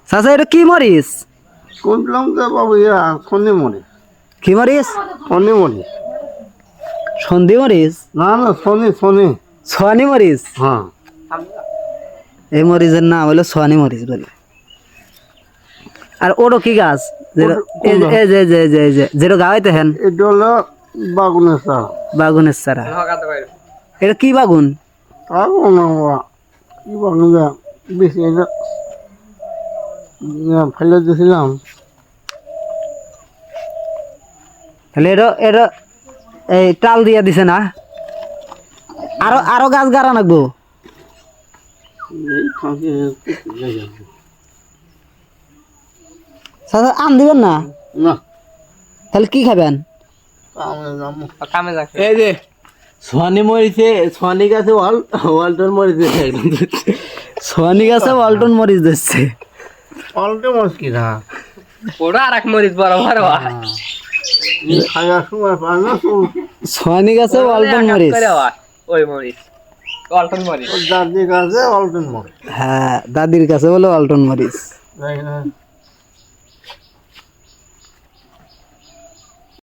চাচা এটা কি মরিচ? শুনলাম তো বাবু সন্ধি মরিচ। কি মরিচ? সন্ধি মরিচ। সন্ধি মরিচ? না না শনি শনি। সোয়ানি মরিচ? হ্যাঁ এই মরিচের নাম হলো সোয়ানি মরিচ বলে। আর ওটা কি গাছ? যেটা গাওয়াইতে হেন এটা হলো বাগুনের চারা। বাগুনের চারা। এটা কি বাগুন? তারপর কি বাগুন বেশি এটা ফেলে দিয়েছিলাম। তাহলে এটা এটা এই টাল দিয়া দিছে না? আরো আরো গাছ গাড়া নাকবো। এই ফাঁকে চাচা আম দিবেন না? না তাহলে কি খাবেন? এই যে সোয়ানি মরিচে সোয়ানি গাছে ওয়ালটন মরিচে একদম সোয়ানি গাছে ওয়ালটন মরিচ দিচ্ছে। অল্টে মরিচ কি না ওরা আর এক মরিচ বড় বড় খাওয়ার সময় পায় না তো। সোয়ানি গাছে ওয়ালটন মরিচ। ওই মরিচ ওয়ালটন মরিচ। দাদির কাছে অল্টন মরিচ। হ্যাঁ দাদির কাছে বলে ওয়ালটন মরিচ। তাই না?